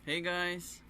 Hey guys.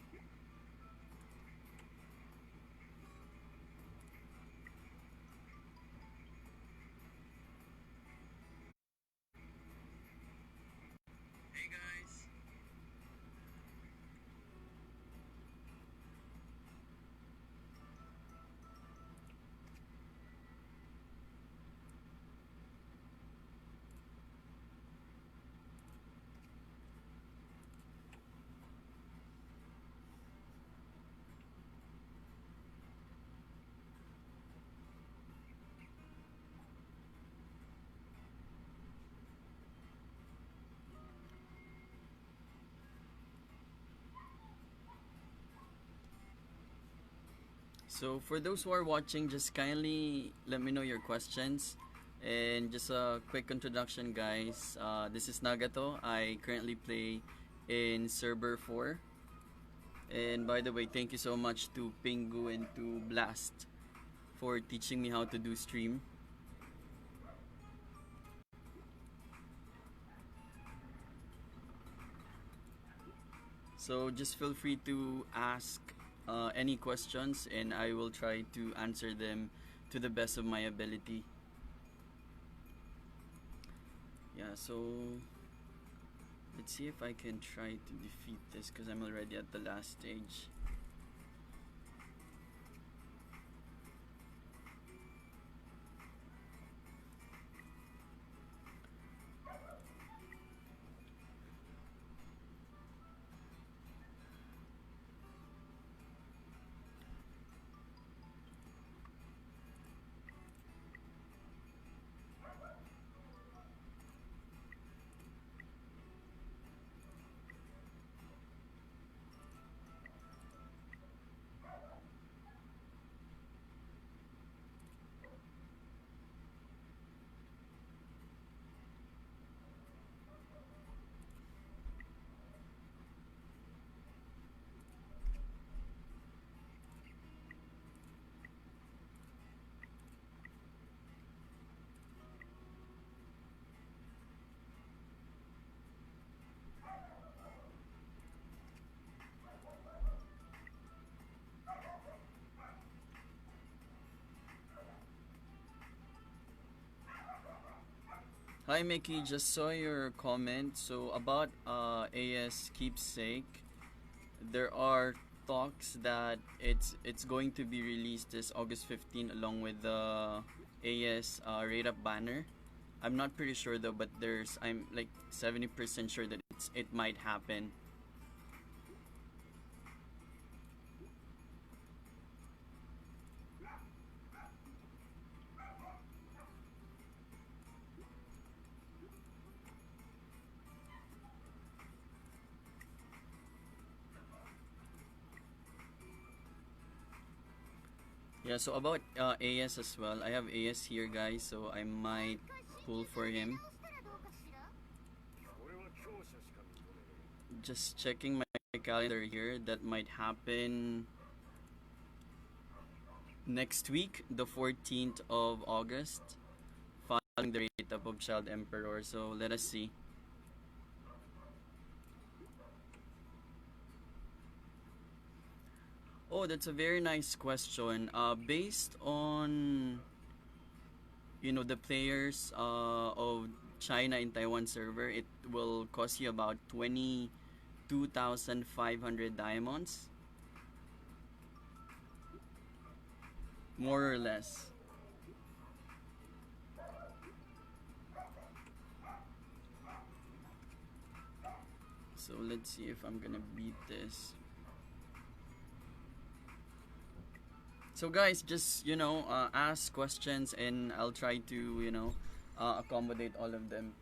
So for those who are watching, just kindly let me know your questions. And just a quick introduction, guys. This is Nagato. I currently play in Server 4. And by the way, thank you so much to Pingu and to Blast for teaching me how to do stream. So just feel free to ask any questions, and I will try to answer them to the best of my ability. Yeah, so let's see if I can try to defeat this because I'm already at the last stage. Hi Mickey, just saw your comment. So about AS Keepsake, there are talks that it's going to be released this August 15 along with the AS rate up banner. I'm not pretty sure though, but I'm like 70% sure that it might happen. Yeah, so about AS as well. I have AS here, guys, so I might pull for him. Just checking my calendar here. That might happen next week, the 14th of August, following the rate up of Child Emperor. So let us see. Oh, that's a very nice question. Based on the players of China and Taiwan server, it will cost you about 22,500 diamonds, more or less. So let's see if I'm gonna beat this. So guys, just ask questions and I'll try to accommodate all of them.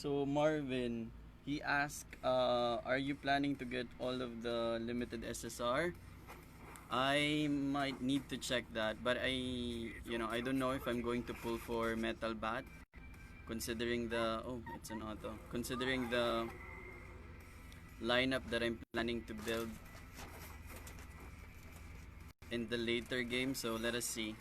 So Marvin, he asked, are you planning to get all of the limited SSR? I might need to check that, but I don't know if I'm going to pull for Metal Bat, considering the it's an auto. Considering the lineup that I'm planning to build in the later game, so let us see.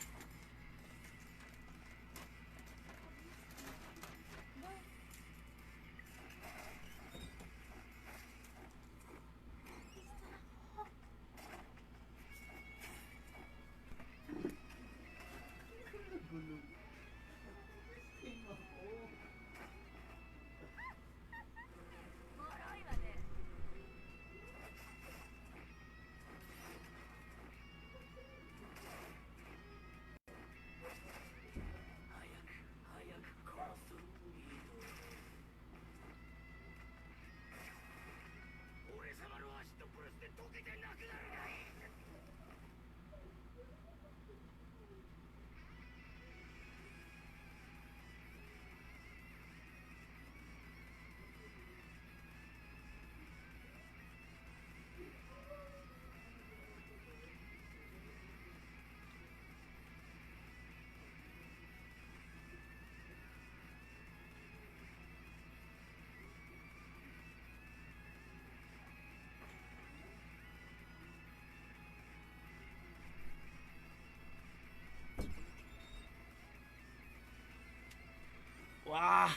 Wah!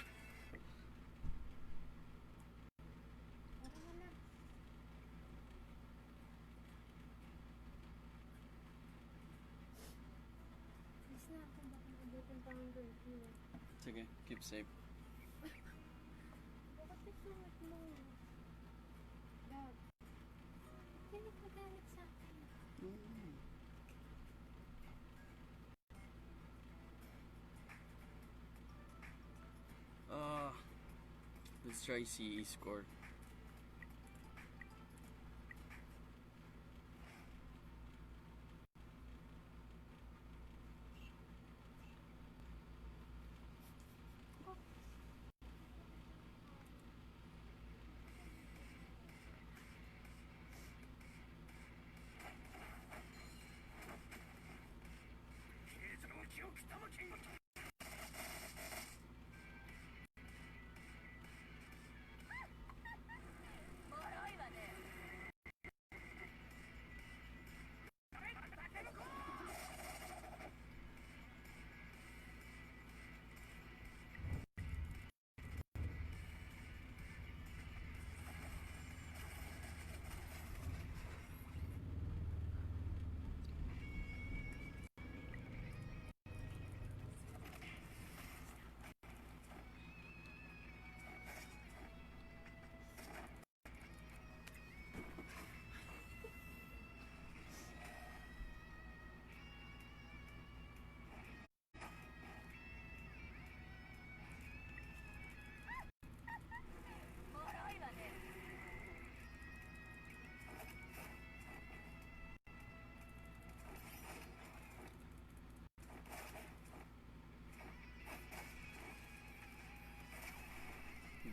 Sige, keep safe. Bakit isuot mo? Dad, hindi magalit sa akin. Uh, let's try CE score.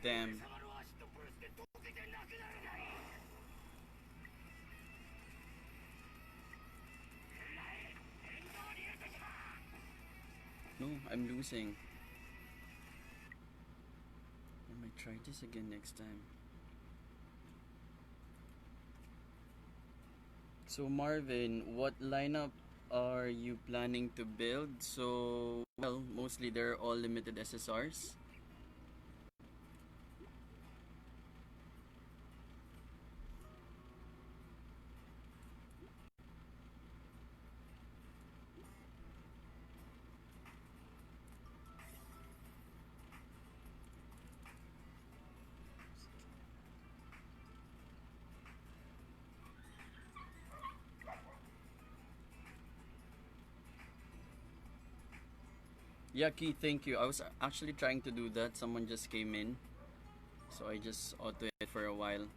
Damn. No, I'm losing. I might try this again next time. So Marvin, what lineup are you planning to build? So, well, mostly they're all limited SSRs. Yeah, Keith, thank you. I was actually trying to do that. Someone just came in. So I just auto it for a while.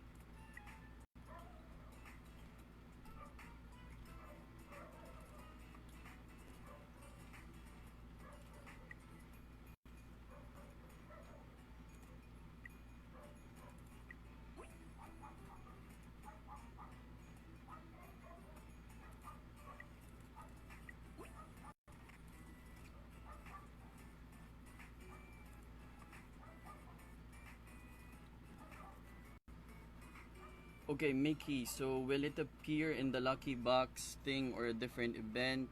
Okay, Mickey, so will it appear in the lucky box thing or a different event?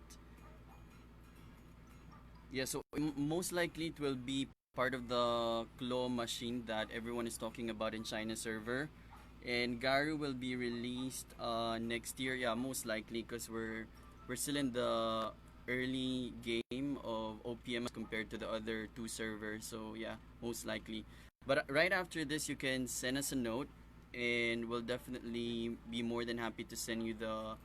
Yeah, so most likely it will be part of the claw machine that everyone is talking about in China server. And Garu will be released next year. Yeah, most likely because we're still in the early game of OPM as compared to the other two servers. So yeah, most likely. But right after this, you can send us a note, and we'll definitely be more than happy to send you the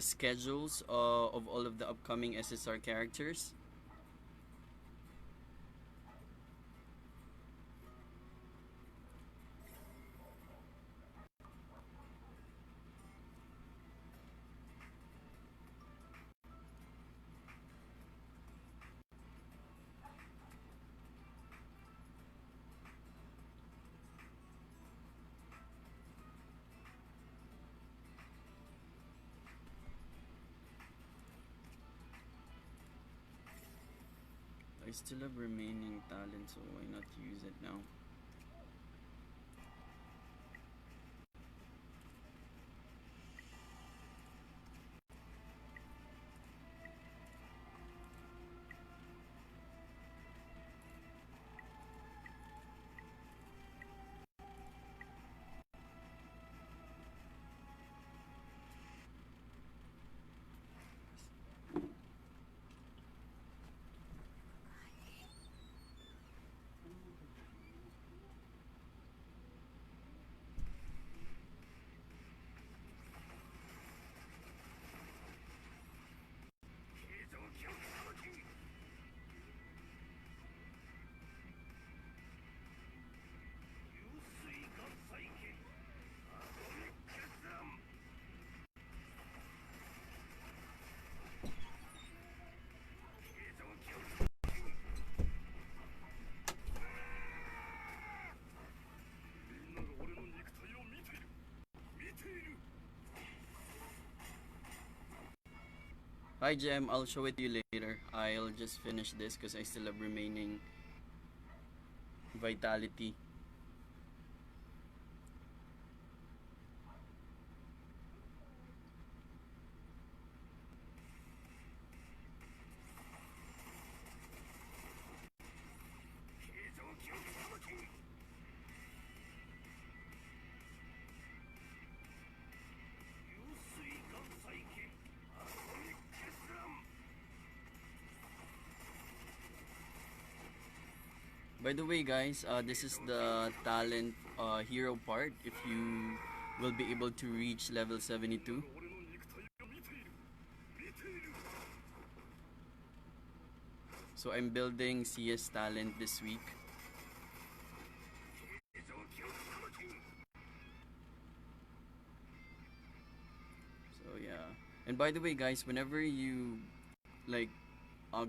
schedules of all of the upcoming SSR characters. I still have remaining talent, so why not use it now? Hi, Jem. I'll show it to you later. I'll just finish this because I still have remaining vitality. By the way, guys, this is the talent hero part. If you will be able to reach level 72. So I'm building CS talent this week. So yeah. And by the way, guys, whenever you like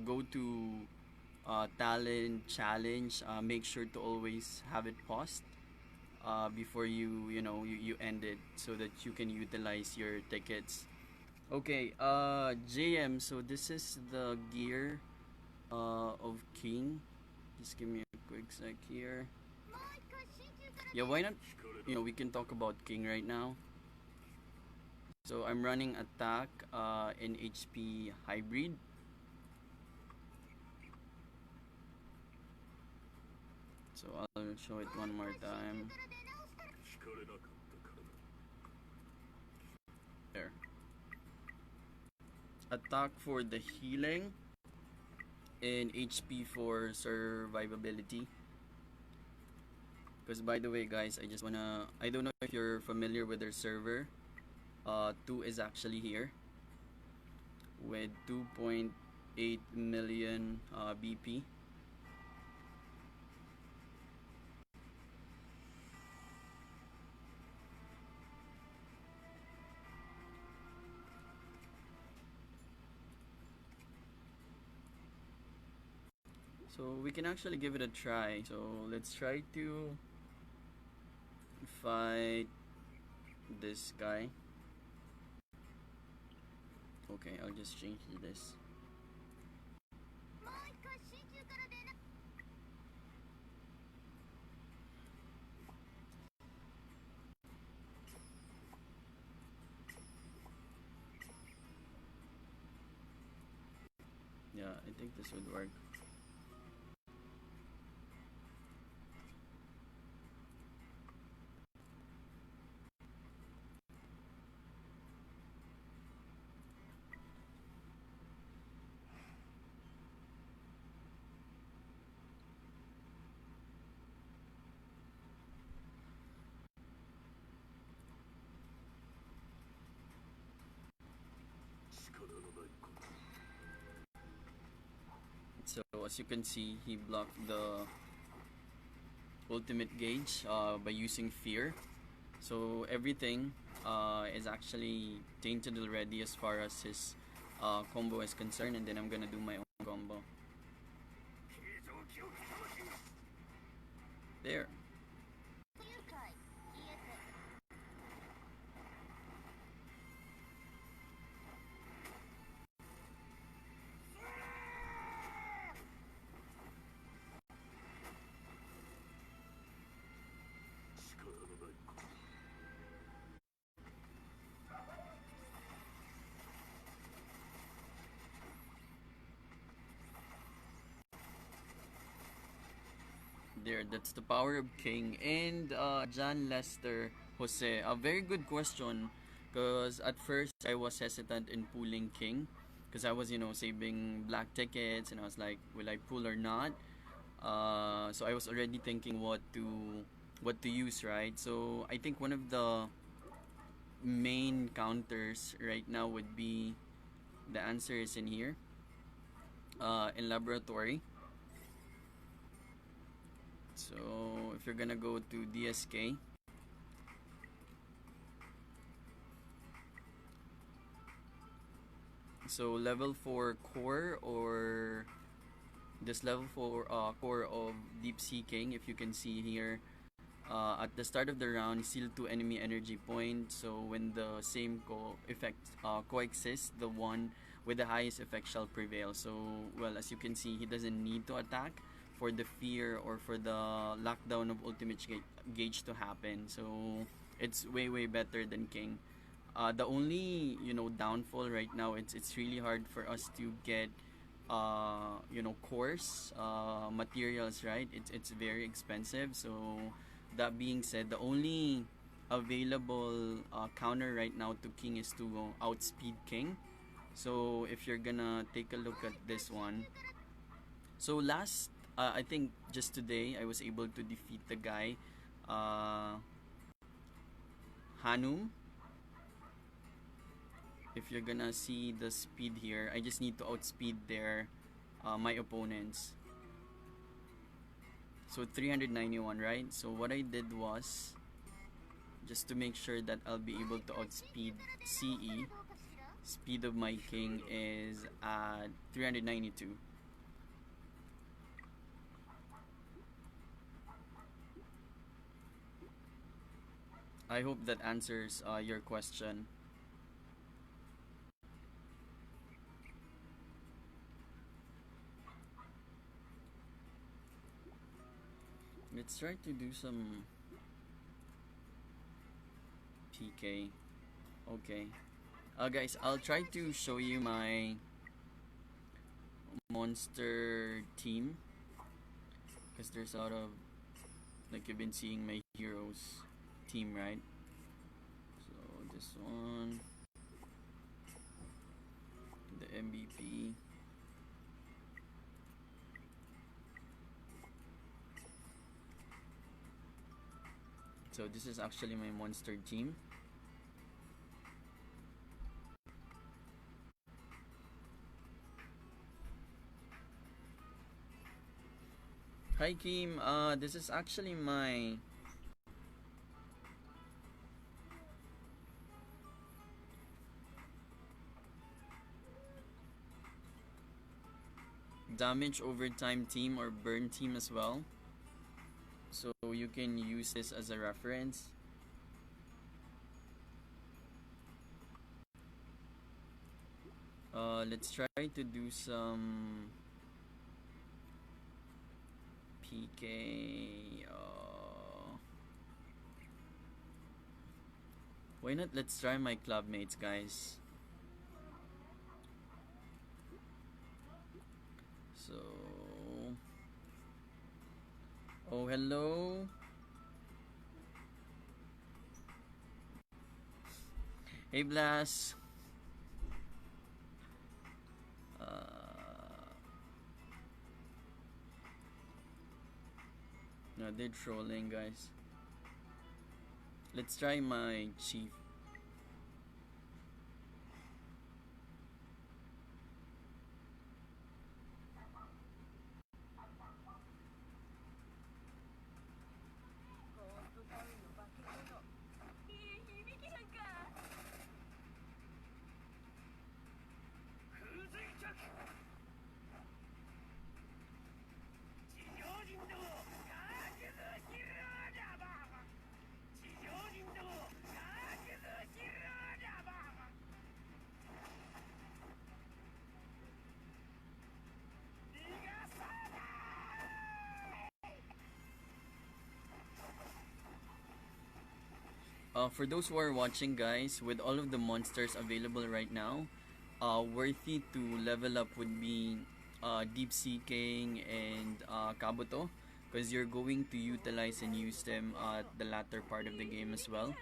go to talent challenge, make sure to always have it paused before you end it so that you can utilize your tickets. Okay, JM, so this is the gear of King. Just give me a quick sec here. Yeah, why not? We can talk about King right now. So I'm running attack in HP hybrid. So I'll show it one more time. There. Attack for the healing and HP for survivability. Because by the way, guys, I don't know if you're familiar with their server. 2 is actually here with 2.8 million BP. So we can actually give it a try. So let's try to fight this guy. Okay, I'll just change this. Yeah, I think this would work. So as you can see, he blocked the ultimate gauge by using fear. So everything is actually tainted already as far as his combo is concerned, and then I'm gonna do my own combo. There. There, that's the power of King. And John Lester Jose, a very good question. Because at first I was hesitant in pulling King. Because I was, saving black tickets, and I was like, will I pull or not? So I was already thinking what to use, right? So I think one of the main counters right now would be the answer is in here, in laboratory. So if you're gonna go to DSK, so level 4 core, or this level 4 core of Deep Sea King, if you can see here, at the start of the round, seal 2 enemy energy points. So when the same effect coexist, the one with the highest effect shall prevail. So, well, as you can see, he doesn't need to attack for the fear or for the lockdown of ultimate gauge to happen. So it's way way better than King. The only downfall right now, it's really hard for us to get course materials, right? It's very expensive. So that being said, the only available counter right now to King is to outspeed King. So if you're gonna take a look at this one, so last I think just today I was able to defeat the guy, uh, Hanum. If you're gonna see the speed here, I just need to outspeed my opponents. So 391, right? So what I did was, just to make sure that I'll be able to outspeed CE, speed of my king is at 392. I hope that answers your question. Let's try to do some PK. Okay. Guys, I'll try to show you my monster team, because there's a lot of, like, you've been seeing my heroes team, right? So this one, the MVP. So this is actually my monster team. Hi Kim, this is actually my damage overtime team or burn team as well. So you can use this as a reference. Let's try to do some PK. Why not? Let's try my club mates, guys. Oh, hello. Hey, Blas. Uh, no, they're trolling, guys. Let's try my chief. For those who are watching, guys, with all of the monsters available right now, worthy to level up would be Deep Seeking and Kabuto, because you're going to utilize and use them at the latter part of the game as well.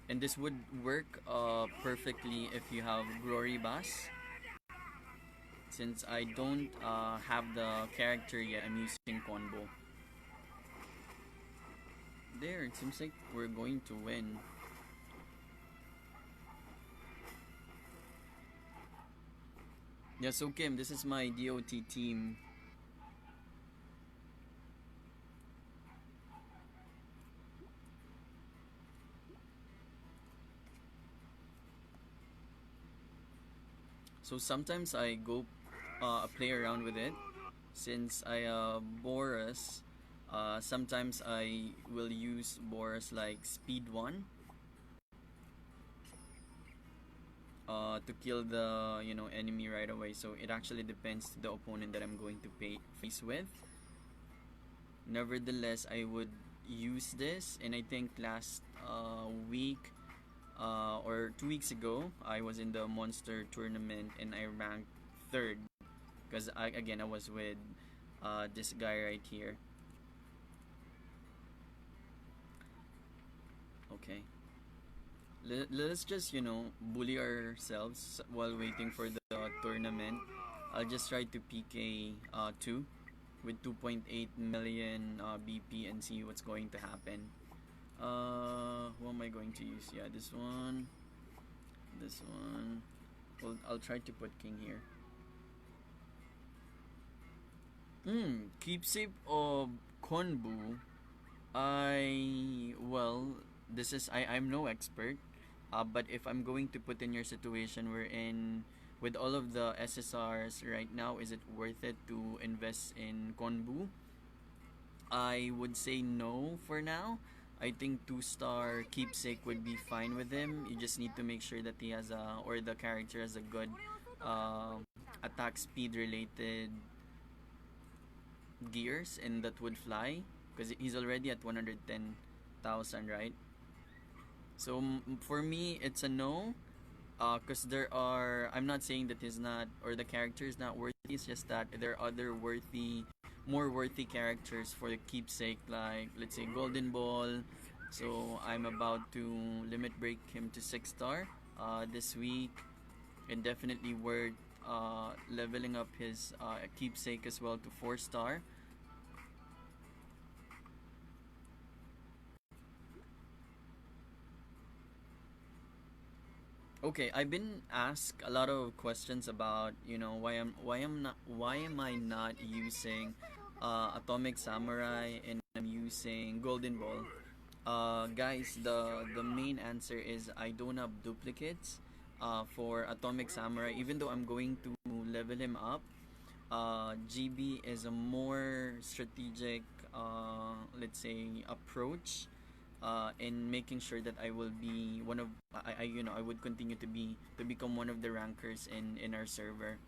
And this would work perfectly if you have Glory Bass. Since I don't have the character yet, I'm using Combo. There, it seems like we're going to win. Yeah, so Kim, this is my DOT team. So sometimes I go play around with it. Since I Boros, sometimes I will use Boros like Speed 1 to kill the enemy right away. So it actually depends to the opponent that I'm going to face with. Nevertheless, I would use this, and I think last week or 2 weeks ago, I was in the monster tournament and I ranked third because I was with this guy right here. Okay. Let us just bully ourselves while waiting for the tournament. I'll just try to PK 2 with 2.8 million BP and see what's going to happen. Who am I going to use? Yeah, this one. This one. Well, I'll try to put king here. Keepsake of Konbu. This is I'm no expert. But if I'm going to put in your situation, we're in with all of the SSRs right now, is it worth it to invest in Konbu? I would say no for now. I think 2-star keepsake would be fine with him. You just need to make sure that he has or the character has a good uh, attack speed related gears and that would fly because he's already at 110,000, right? So for me, it's a no. Because there are, I'm not saying that he's not or the character is not worthy. It's just that there are other more worthy characters for the keepsake, like let's say Golden Ball. So I'm about to limit break him to 6-star this week, and definitely worth leveling up his keepsake as well to 4-star. Okay, I've been asked a lot of questions about why am I not using Atomic Samurai and I'm using Golden Ball. Guys, the main answer is I don't have duplicates for Atomic Samurai. Even though I'm going to level him up, GB is a more strategic, let's say, approach in making sure that I will be one of I would continue to become one of the rankers in our server.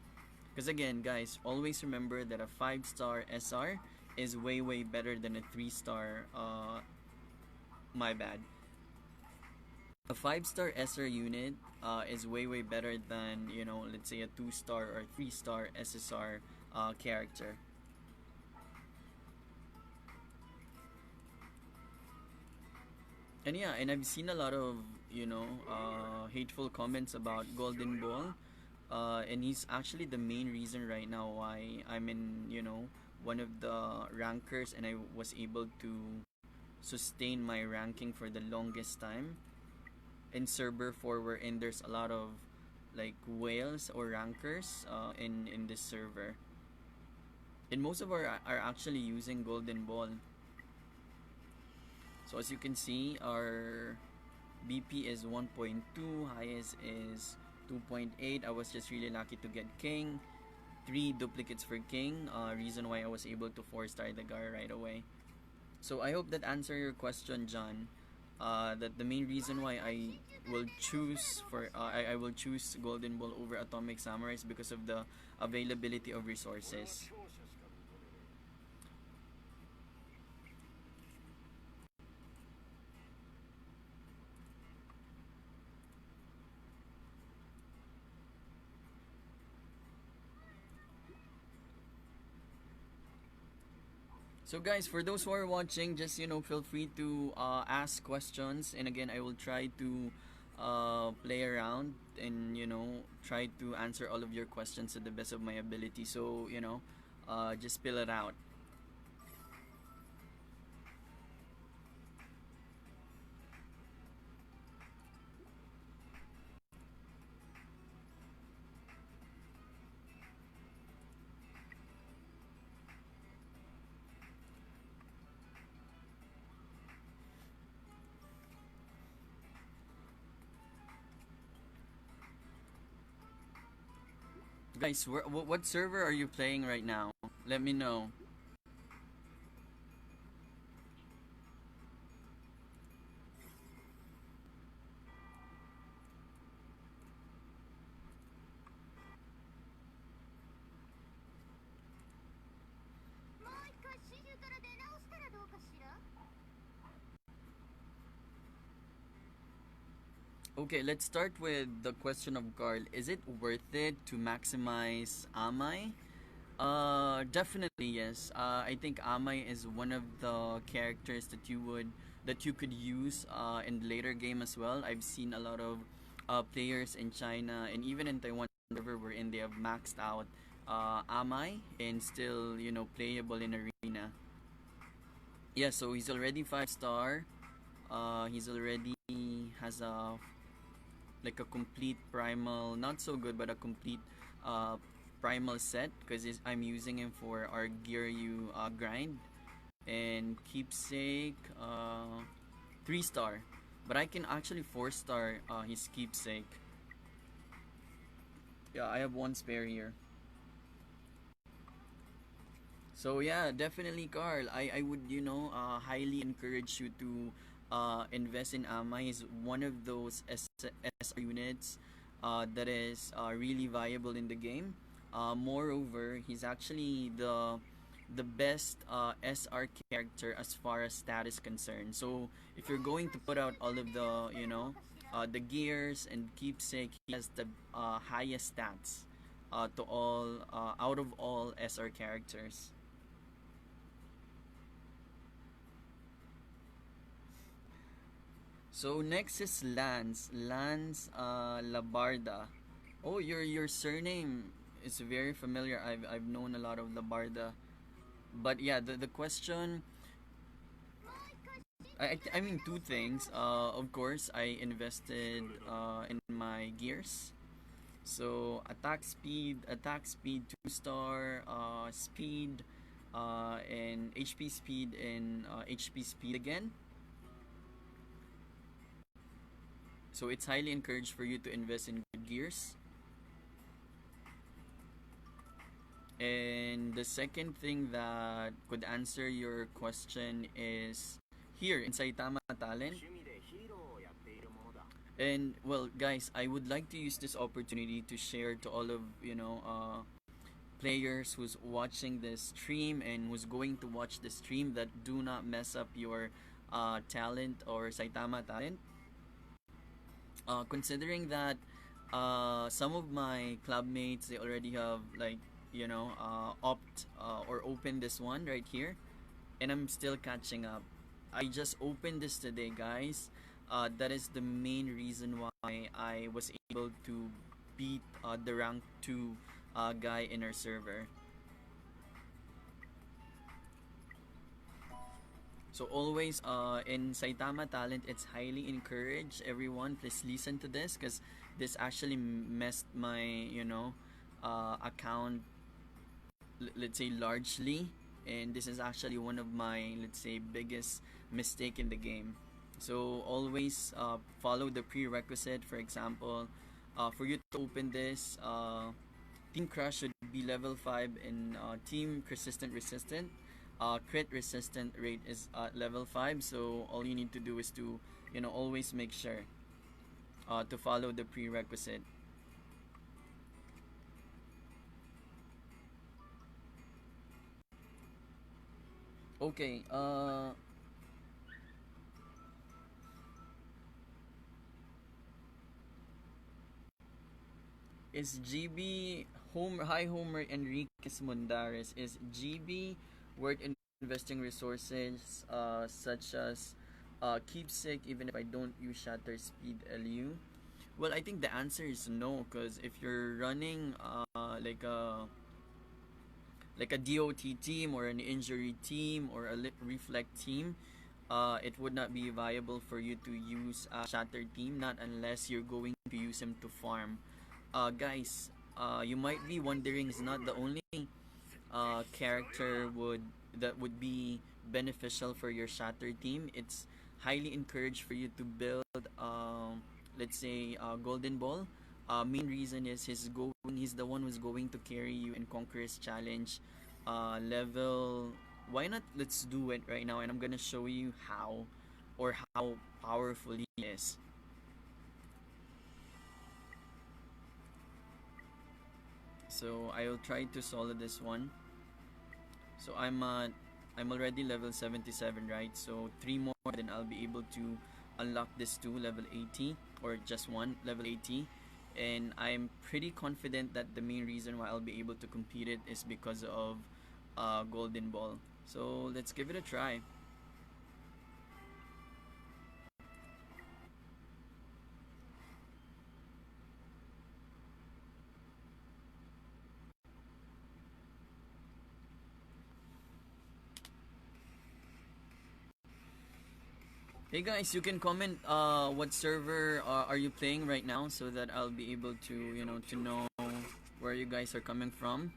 Because again, guys, always remember that a 5-star SR is way better than a 3-star. My bad. A 5-star SR unit is way better than, let's say a 2-star or 3-star SSR character. And yeah, and I've seen a lot of hateful comments about Golden Ball, and he's actually the main reason right now why I'm in one of the rankers, and I was able to sustain my ranking for the longest time in server 4, wherein there's a lot of like whales or rankers in this server, and most of our are actually using Golden Ball. So as you can see, our BP is 1.2, highest is 2.8. I was just really lucky to get King. 3 duplicates for King. Reason why I was able to 4-star the guy right away. So I hope that answered your question, John. That the main reason why I will choose I will choose Golden Ball over Atomic Samurai is because of the availability of resources. So guys, for those who are watching, just feel free to ask questions, and again, I will try to play around and try to answer all of your questions to the best of my ability. So just spill it out. Guys, what server are you playing right now? Let me know. Okay, let's start with the question of Carl. Is it worth it to maximize Amai? Definitely yes. I think Amai is one of the characters that you could use in the later game as well. I've seen a lot of players in China and even in Taiwan server wherein they have maxed out Amai and still playable in arena. Yeah, so he's already 5-star. He's already has a like a complete primal, not so good, but a complete uh, primal set because I'm using him for our gear you grind, and keepsake 3-star, but I can actually 4-star his keepsake. Yeah, I have one spare here. So yeah, definitely, Carl. I would highly encourage you to invest in AMA. He's one of those SR units that is really viable in the game. Moreover, he's actually the best SR character as far as stat is concerned. So if you're going to put out all of the the gears and keepsake, he has the highest stats to all out of all SR characters. So next is Lance. Lance Labarda. Oh, your surname is very familiar. I've known a lot of Labarda. But yeah, the question, I mean two things. Of course, I invested in my gears. So attack speed 2-star, speed, and HP speed and HP speed again. So it's highly encouraged for you to invest in good gears. And the second thing that could answer your question is here in Saitama Talent. And well, guys, I would like to use this opportunity to share to all of players who's watching this stream and who's going to watch the stream that do not mess up your talent or Saitama Talent. considering that some of my club mates, they already have like, opt or open this one right here, and I'm still catching up. I just opened this today, guys. That is the main reason why I was able to beat the rank 2 guy in our server. So always in Saitama Talent, it's highly encouraged. Everyone, please listen to this because this actually messed my, account, let's say, largely. And this is actually one of my, let's say, biggest mistake in the game. So always follow the prerequisite. For example, for you to open this, Team Crush should be level 5 in Team Persistent Resistant. Crit resistant rate is level 5, so all you need to do is to, always make sure to follow the prerequisite. Okay, is GB Homer Enriquez Mundares, is GB worth investing resources such as keepsake even if I don't use shatter speed LU? Well, I think the answer is no, because if you're running like a DOT team or an injury team or a reflect team, it would not be viable for you to use a shatter team, not unless you're going to use him to farm. Guys, you might be wondering, is not the only character that would be beneficial for your shatter team. It's highly encouraged for you to build, let's say, Golden Ball. Main reason is he's the one who's going to carry you in Conqueror's Challenge level. Why not? Let's do it right now, and I'm gonna show you how powerful he is. So I'll try to solo this one. So I'm already level 77, right? So 3 more, then I'll be able to unlock this 2 level 80, or just 1 level 80. And I'm pretty confident that the main reason why I'll be able to complete it is because of Golden Ball. So let's give it a try. Hey guys, you can comment what server are you playing right now, so that I'll be able to, to know where you guys are coming from.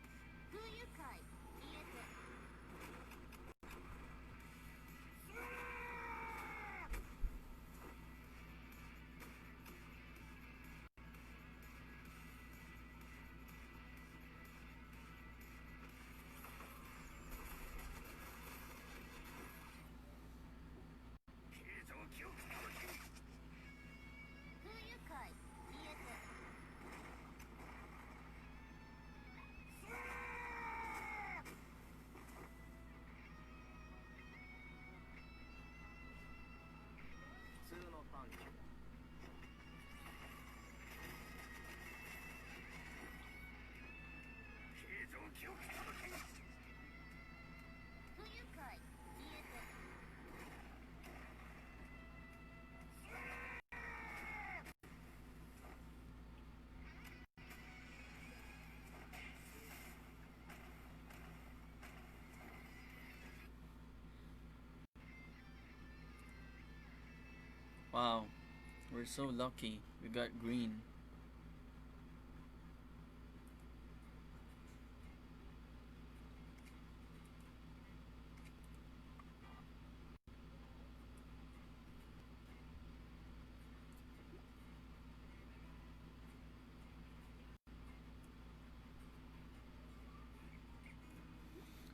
Wow, we're so lucky. We got green.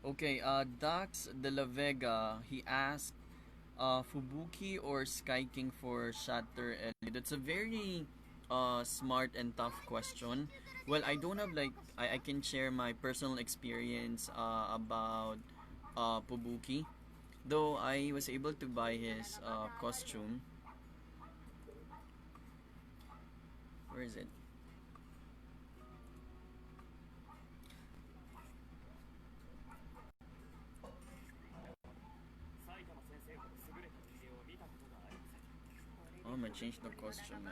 Okay, Dax de la Vega, he asked, Fubuki or Sky King for Shatter Ellie? That's a very smart and tough question. Well, I don't have like I can share my personal experience about Fubuki. Though I was able to buy his costume. Where is it? Oh, I'm gonna change the costume now.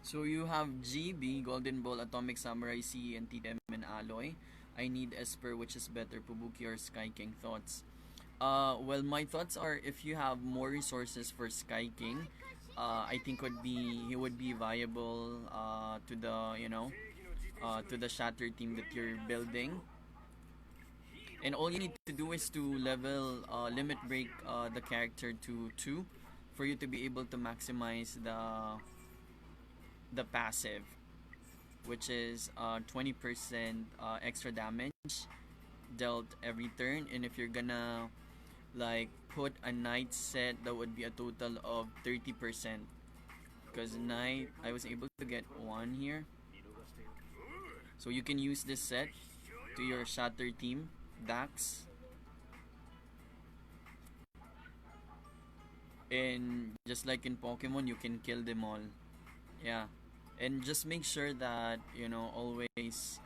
So you have GB, Golden Ball, Atomic Samurai, C, and TTM, and Alloy. I need Esper, which is better, Pubuki or Sky King. Thoughts? Well, my thoughts are if you have more resources for Sky King, I think he would be viable to the to the Shatter team that you're building. And all you need to do is to level limit break the character to 2 for you to be able to maximize the passive, which is 20% extra damage dealt every turn. And if you're gonna like put a knight set, that would be a total of 30%, because knight, I was able to get one here, so you can use this set to your Shatter team Dax, and just like in Pokemon, you can kill them all. Yeah, and just make sure that always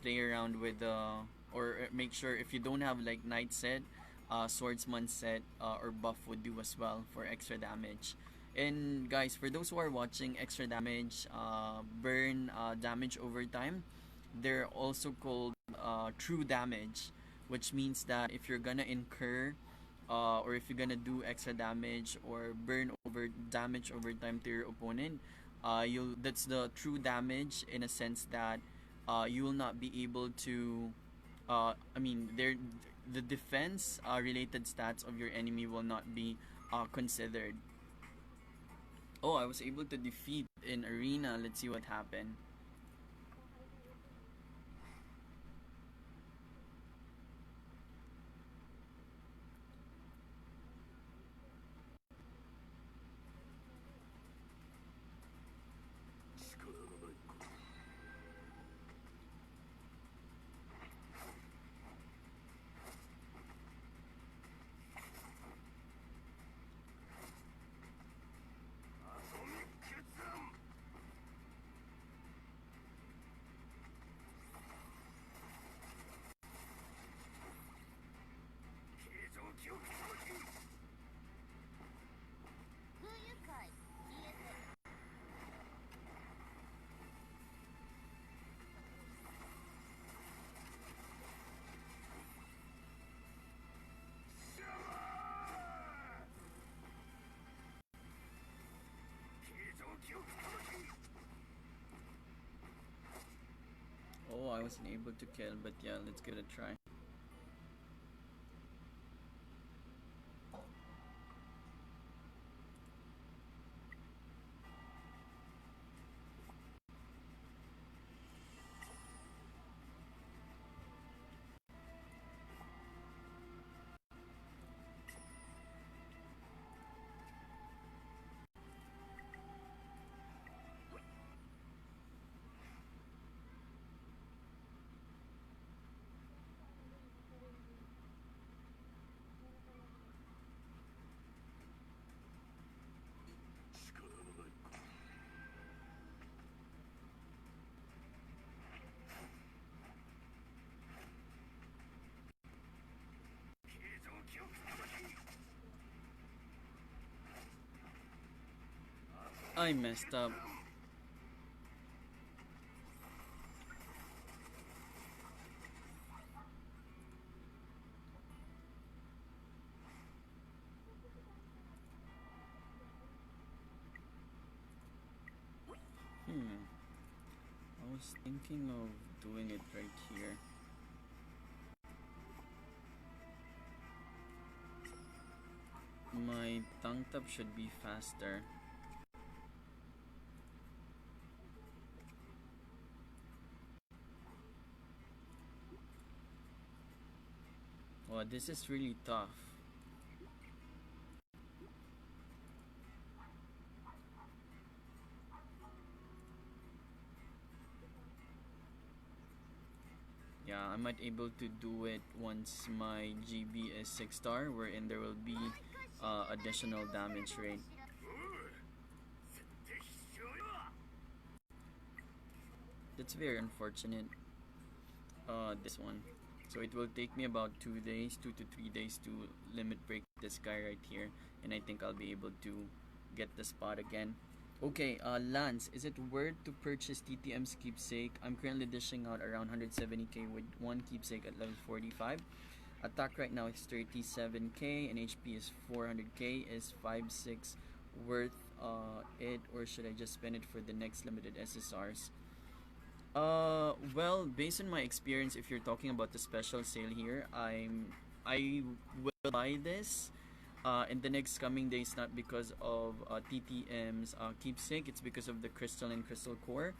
play around with the, or make sure if you don't have like knight set, swordsman set or buff would do as well for extra damage. And guys, for those who are watching, extra damage, burn, damage over time, they're also called true damage, which means that if you're gonna incur or if you're gonna do extra damage or burn over damage over time to your opponent, you'll that's the true damage, in a sense that you will not be able to the defense related stats of your enemy will not be considered. Oh, I was able to defeat in arena. Let's see what happened. Oh, I wasn't able to kill, but yeah, let's give it a try. I messed up. I was thinking of doing it right here. My tongue tap should be faster. Wow, this is really tough. Yeah, I might able to do it once my GB is 6 star, wherein there will be additional damage rate. That's very unfortunate. This one. So it will take me about 2 days, 2 to 3 days to limit break this guy right here, and I think I'll be able to get the spot again. Okay, Lance, is it worth to purchase TTM's keepsake? I'm currently dishing out around 170k with one keepsake at level 45. Attack right now is 37k and HP is 400k. Is 5-6 worth it, or should I just spend it for the next limited SSRs? Well, based on my experience, if you're talking about the special sale here, I will buy this in the next coming days, not because of TTM's keepsake. It's because of the crystal and crystal core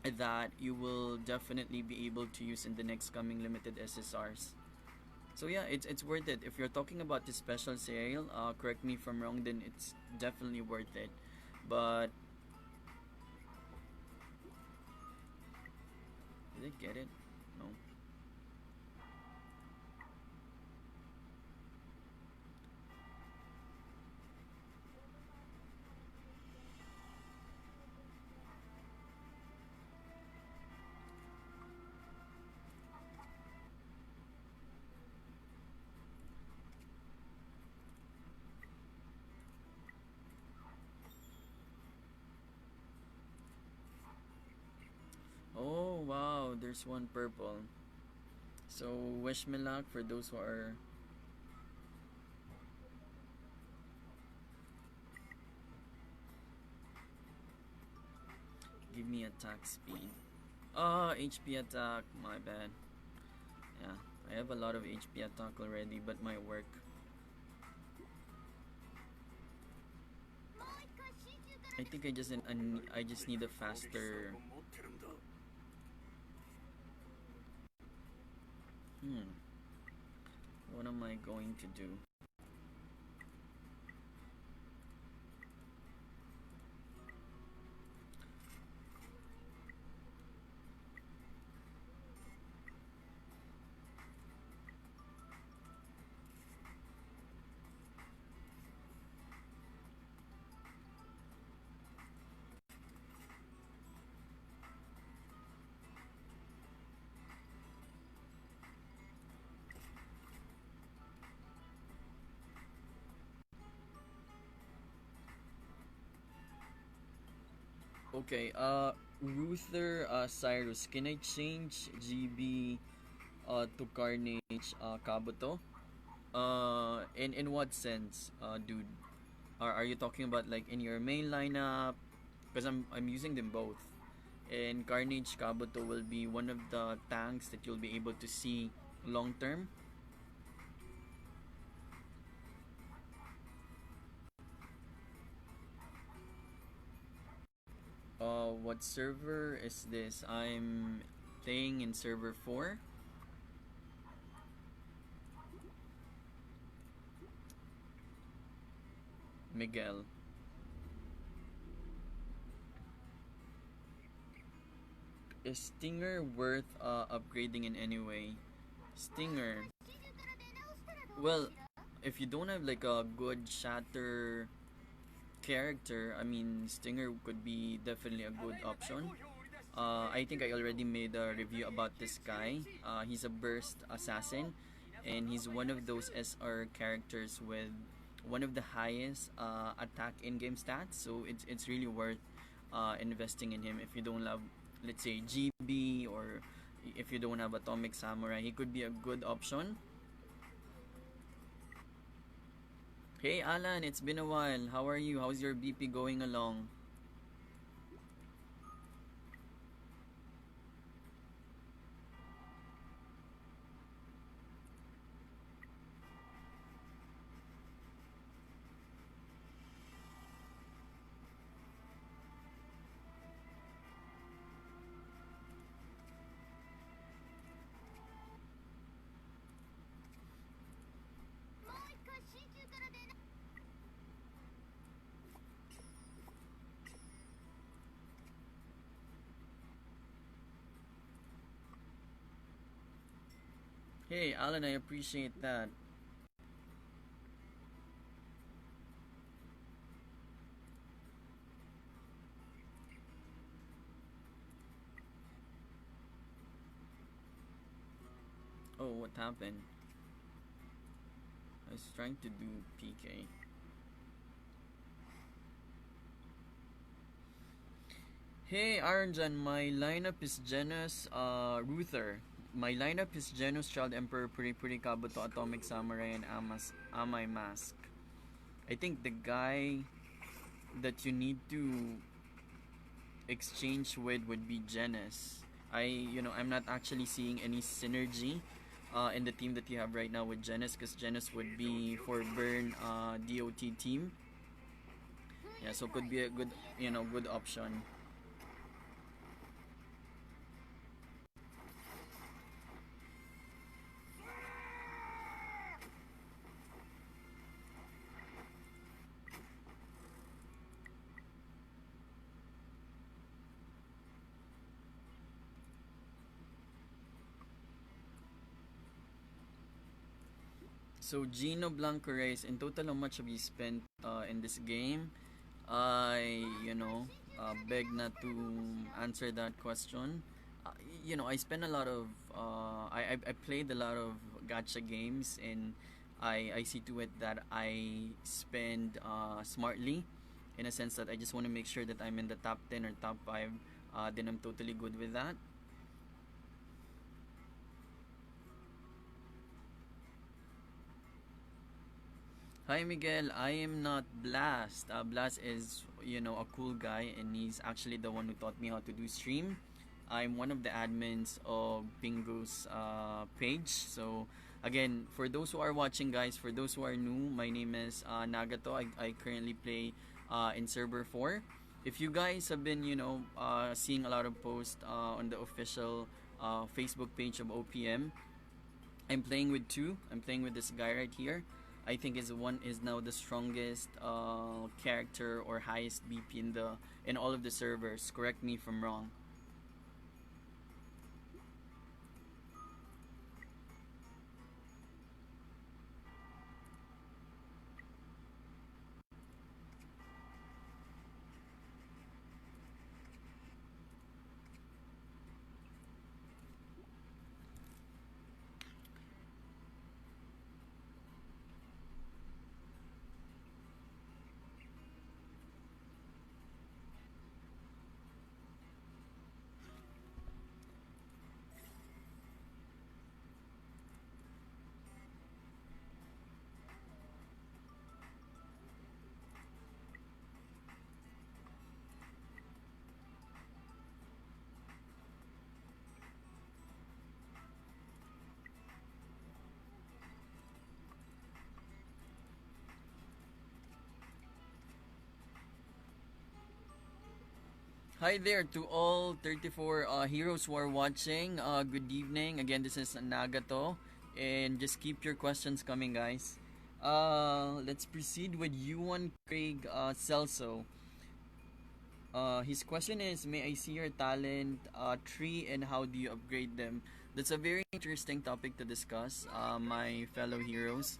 that you will definitely be able to use in the next coming limited SSRs. So yeah, it's worth it. If you're talking about the special sale, correct me if I'm wrong, then it's definitely worth it. But did I get it? No. Oh wow, there's one purple. So wish me luck for those who are. Give me attack speed. HP attack. My bad. Yeah, I have a lot of HP attack already, but my work. I think I just need a faster. Hmm. What am I going to do? Okay. Ruther Cyrus, can I change GB to Carnage Kabuto? In what sense, dude? Are you talking about like in your main lineup? Because I'm using them both. And Carnage Kabuto will be one of the tanks that you'll be able to see long term. What server is this? I'm playing in server 4. Miguel. Is Stinger worth upgrading in any way? Stinger. Well, if you don't have like a good shatter character, I mean, Stinger could be definitely a good option. I think I already made a review about this guy. He's a burst assassin, and he's one of those SR characters with one of the highest attack in-game stats. So it's really worth investing in him if you don't have, let's say, GB, or if you don't have Atomic Samurai. He could be a good option. Hey Alan, it's been a while. How are you? How's your BP going along? Hey, Alan, I appreciate that. Oh, what happened? I was trying to do PK. Hey, Aranjan, my lineup is Genus Ruther. My lineup is Genus Child Emperor Puri Puri Kabuto Atomic Samurai and Amai Mask. I think the guy that you need to exchange with would be Genus. I'm not actually seeing any synergy in the team that you have right now with Genus, because Genus would be for Burn DOT team. Yeah, so could be a good option. So Gino Blanco Reyes, in total, how much have you spent in this game? I beg not to answer that question. I spend a lot of I played a lot of gacha games, and I see to it that I spend smartly, in a sense that I just want to make sure that I'm in the top 10 or top 5. Then I'm totally good with that. Hi Miguel, I am not Blast. Blast is, a cool guy, and he's actually the one who taught me how to do stream. I'm one of the admins of Bingo's page. So again, for those who are watching, guys, for those who are new, my name is Nagato. I currently play in server 4. If you guys have been, seeing a lot of posts on the official Facebook page of OPM, I'm playing with two. I'm playing with this guy right here. I think is now the strongest character or highest BP in all of the servers. Correct me if I'm wrong. Hi there to all 34 heroes who are watching. Good evening. Again, this is Nagato. And just keep your questions coming, guys. Let's proceed with Yuan Craig Celso. His question is, may I see your talent tree and how do you upgrade them? That's a very interesting topic to discuss, my fellow heroes.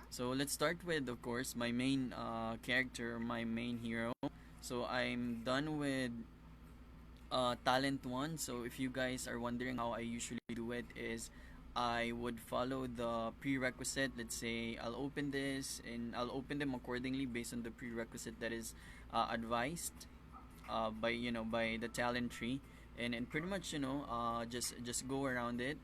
So let's start with, of course, my main character, my main hero. So I'm done with talent 1. So if you guys are wondering how I usually do it, is I would follow the prerequisite. Let's say I'll open this, and I'll open them accordingly based on the prerequisite that is advised by the talent tree, and pretty much just go around it.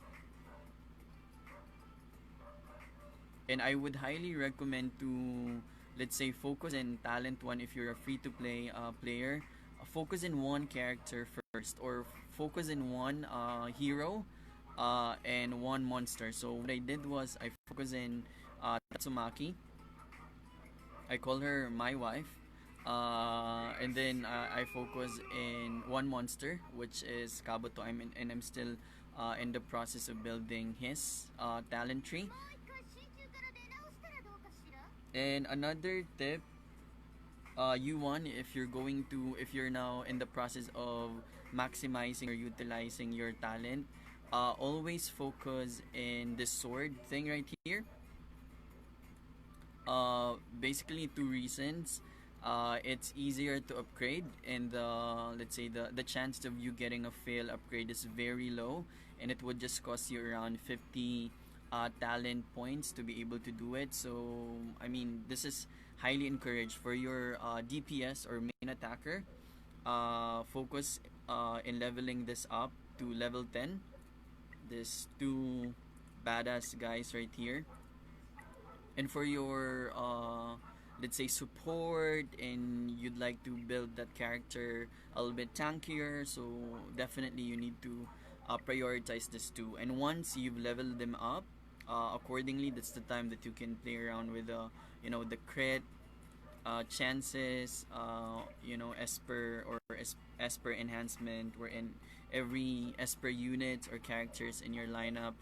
And I would highly recommend to, let's say, focus in talent 1 if you're a free to play player. Focus in one character first, or focus in one hero and one monster. So what I did was I focus in Tatsumaki. I call her my wife. And then I focus in one monster, which is Kabuto. And I'm still in the process of building his talent tree. And another tip, if you're now in the process of maximizing or utilizing your talent, always focus in the sword thing right here. Basically two reasons. It's easier to upgrade, and let's say the chance of you getting a fail upgrade is very low, and it would just cost you around 50 talent points to be able to do it. So I mean, this is highly encouraged for your DPS or main attacker. Focus in leveling this up to level 10. This two badass guys right here. And for your let's say support, and you'd like to build that character a little bit tankier, so definitely you need to prioritize this too. And once you've leveled them up accordingly, that's the time that you can play around with the crit chances, as per enhancement, wherein every as per units or characters in your lineup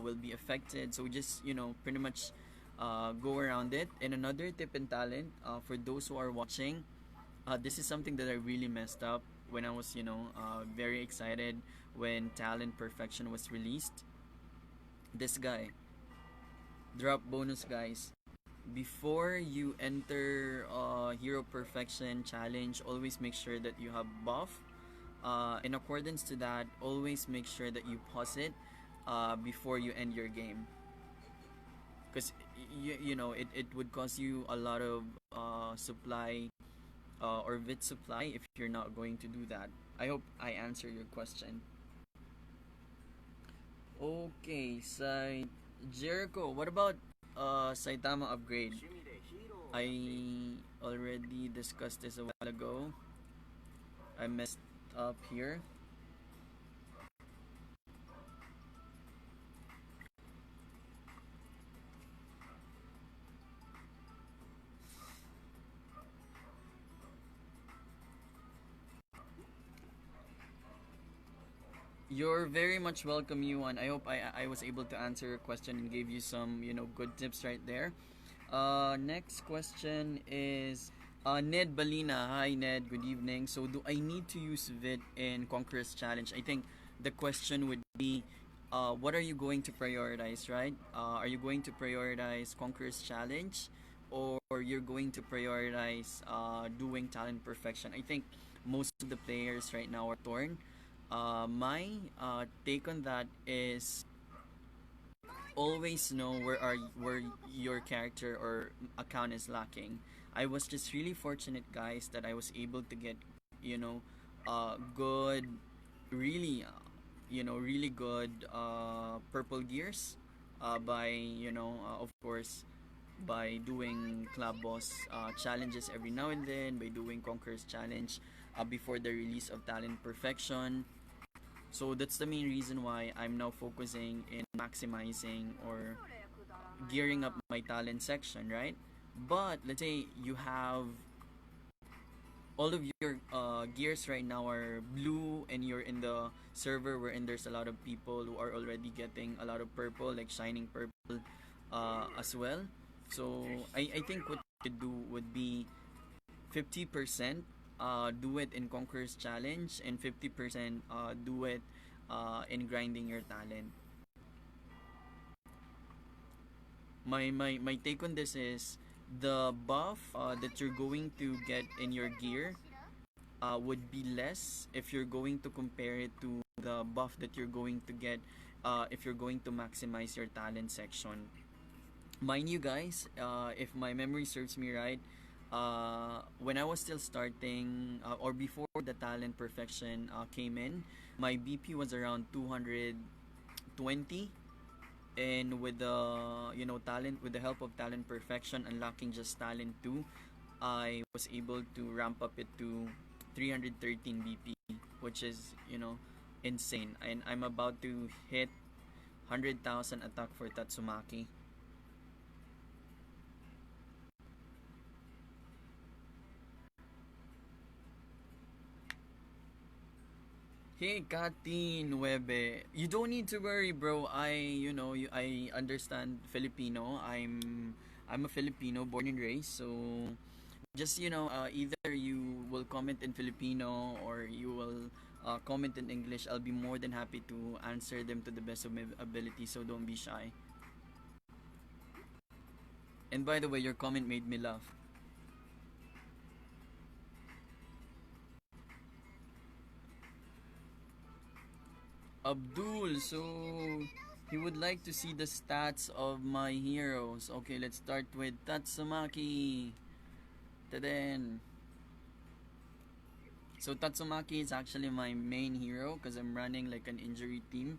will be affected. So just pretty much go around it. And another tip and talent for those who are watching, this is something that I really messed up when I was very excited when Talent Perfection was released. This guy, drop bonus guys. Before you enter Hero Perfection Challenge, always make sure that you have buff. In accordance to that, always make sure that you pause it before you end your game. Because it would cost you a lot of supply or bit supply if you're not going to do that. I hope I answer your question. Okay, Jericho, what about Saitama upgrade? I already discussed this a while ago. I messed up here. You're very much welcome, Yuan. I hope I was able to answer your question and gave you some good tips right there. Next question is Ned Balina. Hi Ned, good evening. So do I need to use Vit in Conqueror's Challenge? I think the question would be, what are you going to prioritize, right? Are you going to prioritize Conqueror's Challenge, or you're going to prioritize doing Talent Perfection? I think most of the players right now are torn. My take on that is always know where your character or account is lacking. I was just really fortunate, guys, that I was able to get good, really really good purple gears by of course by doing club boss challenges every now and then, by doing Conqueror's Challenge before the release of Talent Perfection. So that's the main reason why I'm now focusing in maximizing or gearing up my talent section, right? But let's say you have all of your gears right now are blue, and you're in the server wherein there's a lot of people who are already getting a lot of purple, like shining purple as well. So I think what you could do would be 50% do it in Conqueror's Challenge, and 50% do it in grinding your talent. My take on this is the buff that you're going to get in your gear would be less if you're going to compare it to the buff that you're going to get if you're going to maximize your talent section. Mind you, guys, if my memory serves me right, when I was still starting or before the Talent Perfection came in, my BP was around 220, and with the talent, with the help of Talent Perfection, unlocking just talent 2, I was able to ramp up it to 313 BP, which is insane. And I'm about to hit 100,000 attack for Tatsumaki. Hey, Kati Nueve. You don't need to worry, bro. I understand Filipino. I'm a Filipino, born and raised. So just either you will comment in Filipino, or you will comment in English, I'll be more than happy to answer them to the best of my ability. So don't be shy. And by the way, your comment made me laugh. Abdul, so he would like to see the stats of my heroes. Okay, let's start with Tatsumaki. Taden. So Tatsumaki is actually my main hero because I'm running like an injury team.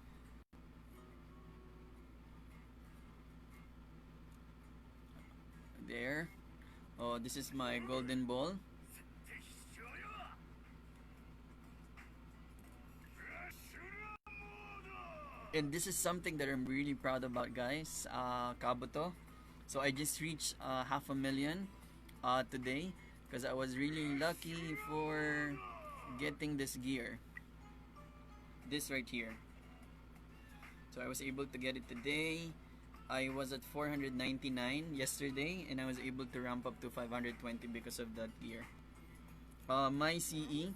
There. Oh, this is my golden ball. And this is something that I'm really proud about, guys. Kabuto. So I just reached 500,000 today because I was really lucky for getting this gear. This right here. So I was able to get it today. I was at 499 yesterday and I was able to ramp up to 520 because of that gear. My CE.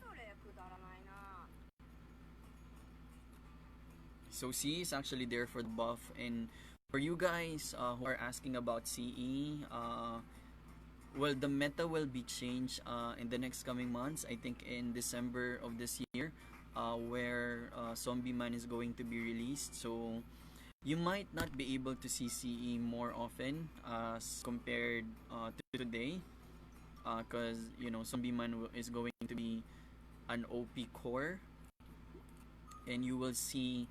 So CE is actually there for the buff, and for you guys who are asking about CE, well, the meta will be changed in the next coming months. I think in December of this year, where Zombie Man is going to be released. So you might not be able to see CE more often as compared to today, because Zombie Man is going to be an OP core, and you will see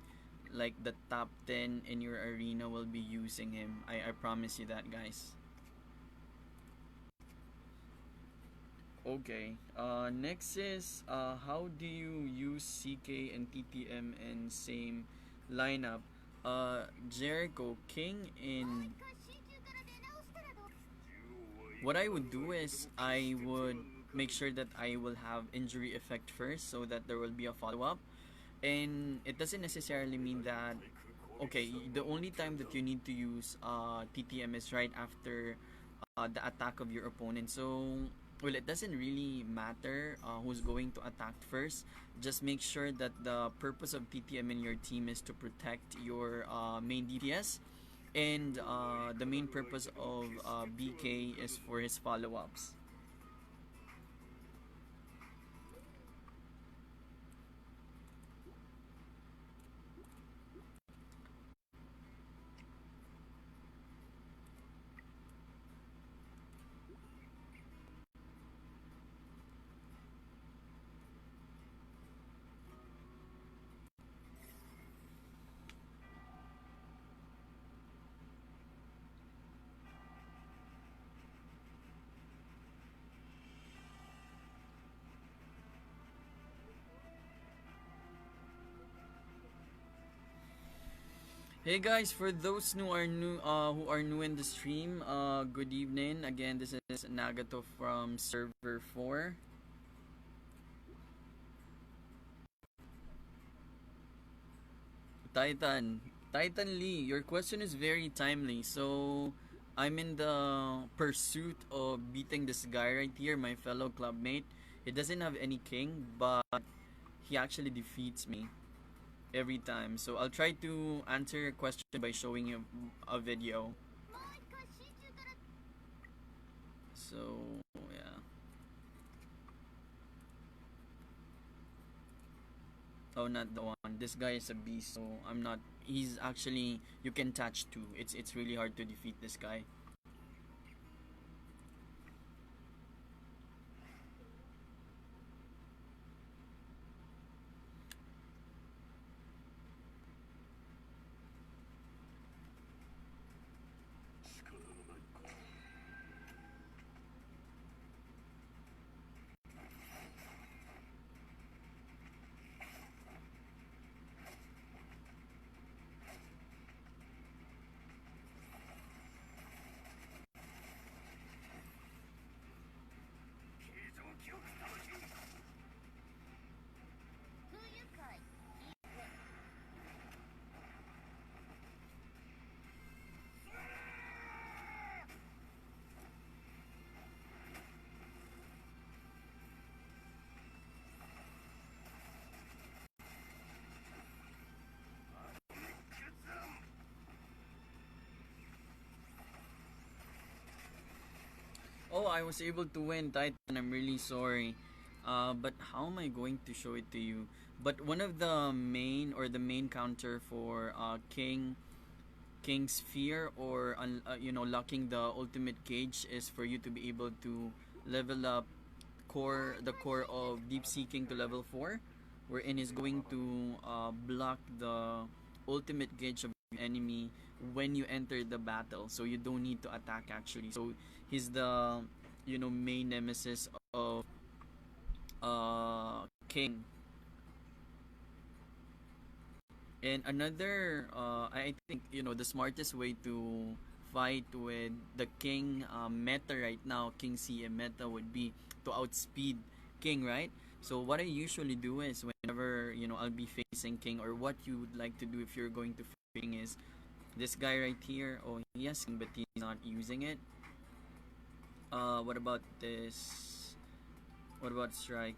like the top 10 in your arena will be using him. I promise you that, guys. Okay. Next is how do you use CK and TTM in same lineup? Jericho King in. What I would do is I would make sure that I will have injury effect first so that there will be a follow up. And it doesn't necessarily mean that okay, the only time that you need to use TTM is right after the attack of your opponent. So, well, it doesn't really matter who's going to attack first. Just make sure that the purpose of TTM in your team is to protect your main DPS. And the main purpose of BK is for his follow ups. Hey guys, for those who are new in the stream, good evening. Again, this is Nagato from server 4. Titan, Titan Lee, your question is very timely. So, I'm in the pursuit of beating this guy right here, my fellow clubmate. He doesn't have any king, but he actually defeats me every time. So I'll try to answer your question by showing you a video. So yeah. Oh, not the one. This guy is a beast. So I'm not. He's actually you can touch too. It's really hard to defeat this guy. Oh, I was able to win Titan. I'm really sorry. But how am I going to show it to you? But one of the main or the main counter for King Sphere or locking the ultimate cage is for you to be able to level up the core of Deep Seeking to level 4, wherein is going to block the ultimate gauge of enemy when you enter the battle, so you don't need to attack actually. So he's the main nemesis of King. And another, I think the smartest way to fight with the King meta right now, King CM meta, would be to outspeed King, right? So what I usually do is whenever I'll be facing King, or what you would like to do if you're going to King, is this guy right here. Oh, he has King, but he's not using it. What about this? What about Strike?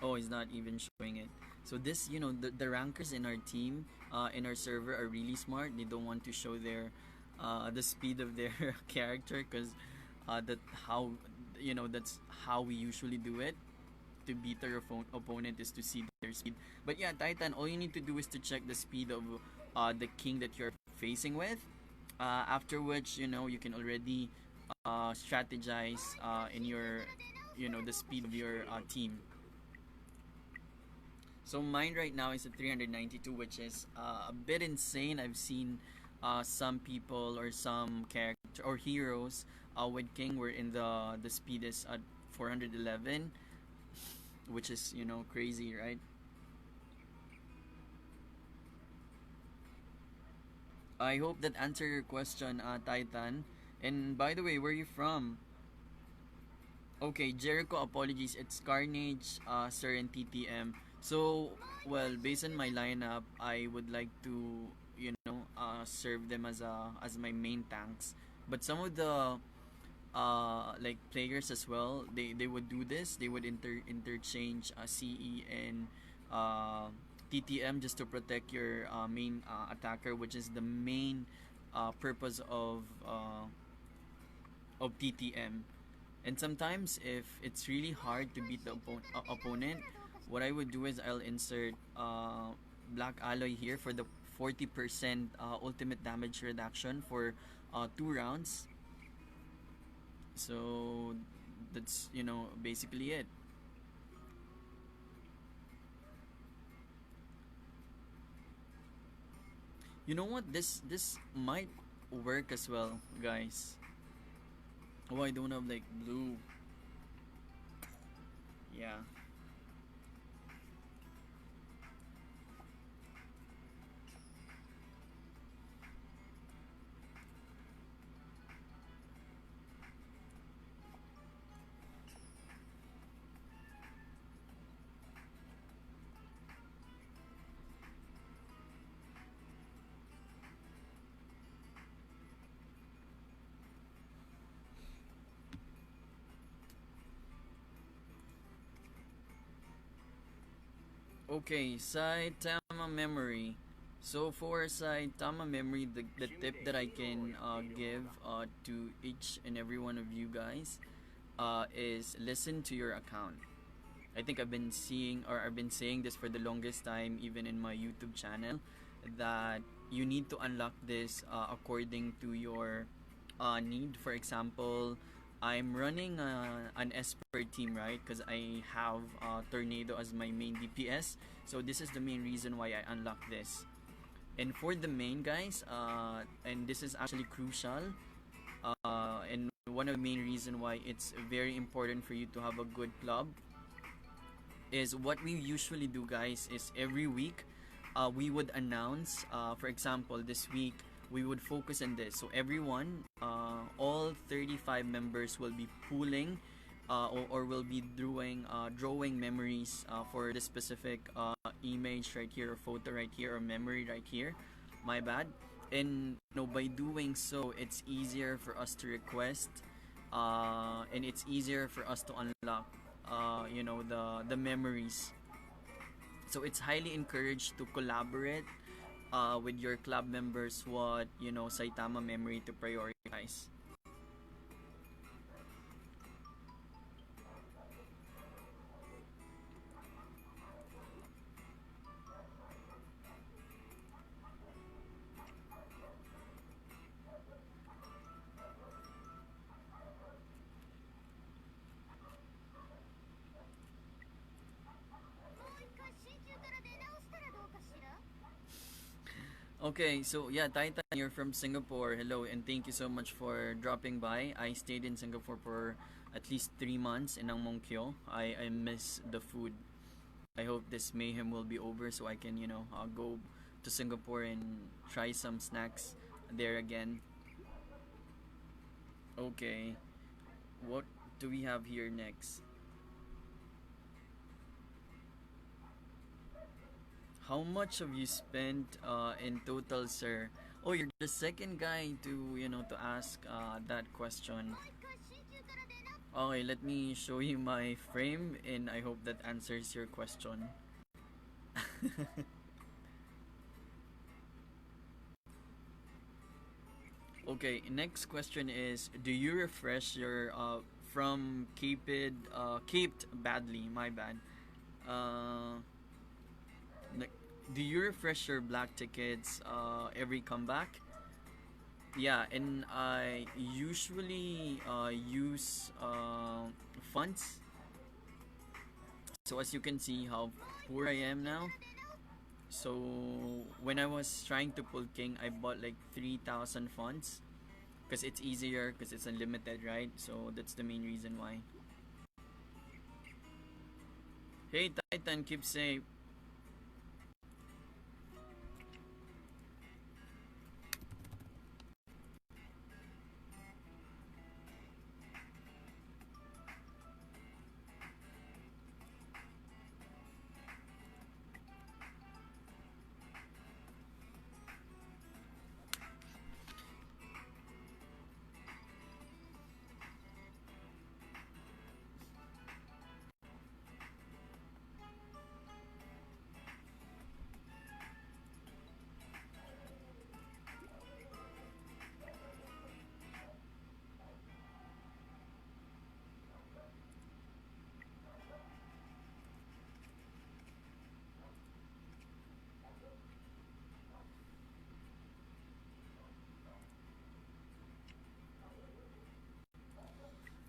Oh, he's not even showing it. So this, the rankers in our team, in our server, are really smart. They don't want to show the speed of their character, because that's how we usually do it. To beat our opponent is to see their speed. But yeah, Titan, all you need to do is to check the speed of the king that you're facing with. After which, you can already strategize in your, the speed of your team. So mine right now is at 392, which is a bit insane. I've seen some people or some character or heroes with King were in the speed is at 411, which is crazy, right? I hope that answered your question, Titan. And by the way, where are you from? Okay, Jericho, apologies. It's Carnage, Sir, and TTM. So, well, based on my lineup, I would like to, serve them as my main tanks. But some of the like players as well, they would do this. They would interchange CE and TTM just to protect your main attacker, which is the main purpose of TTM. And sometimes, if it's really hard to beat the opponent, what I would do is I'll insert Black Alloy here for the 40% ultimate damage reduction for 2 rounds. So that's basically it. You know what? This might work as well, guys. Oh, I don't have like blue. Yeah. Okay, Saitama memory. So for Saitama memory, the tip that I can give to each and every one of you guys is listen to your account. I think I've been saying this for the longest time, even in my YouTube channel, that you need to unlock this according to your need. For example, I'm running an Esper team, right? Because I have Tornado as my main DPS. So this is the main reason why I unlock this. And for the main guys, and this is actually crucial, and one of the main reason why it's very important for you to have a good club, is what we usually do, guys, is every week we would announce, for example, this week we would focus on this. So everyone, all 35 members will be pooling or will be drawing memories for the specific image right here, or photo right here, or memory right here, my bad. And by doing so, it's easier for us to request, and it's easier for us to unlock the memories. So it's highly encouraged to collaborate with your club members what Saitama memory to prioritize. Okay, so yeah, Titan, you're from Singapore. Hello, and thank you so much for dropping by. I stayed in Singapore for at least 3 months in Ang Mo Kio. I miss the food. I hope this mayhem will be over so I can, go to Singapore and try some snacks there again. Okay, what do we have here next? How much have you spent in total, sir? Oh, you're the second guy to to ask that question. Okay, let me show you my frame, and I hope that answers your question. Okay, next question is: do you refresh your from caped badly? My bad. Uh, like, do you refresh your black tickets every comeback? Yeah, and I usually use funds. So as you can see how poor I am now. So when I was trying to pull king, I bought like 3,000 funds because it's easier because it's unlimited, right? So that's the main reason why. Hey Titan, keep safe.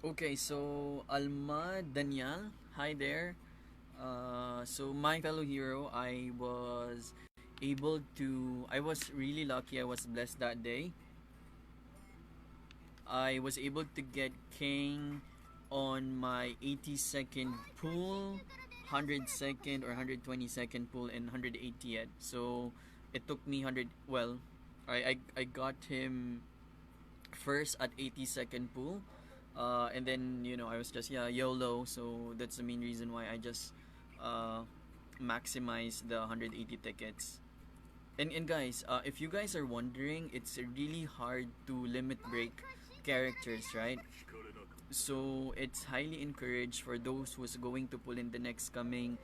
Okay, so Alma Daniel, hi there. So my fellow hero, I was really lucky. I was blessed that day. I was able to get king on my 80-second pool, 100-second or 120-second pool, and 180th. So it took me 100. Well, I got him first at 80-second pool. And then I was just YOLO, so that's the main reason why I just uh, maximize the 180 tickets. And guys, if you guys are wondering, it's really hard to limit break characters, right? So it's highly encouraged for those who's going to pull in the next coming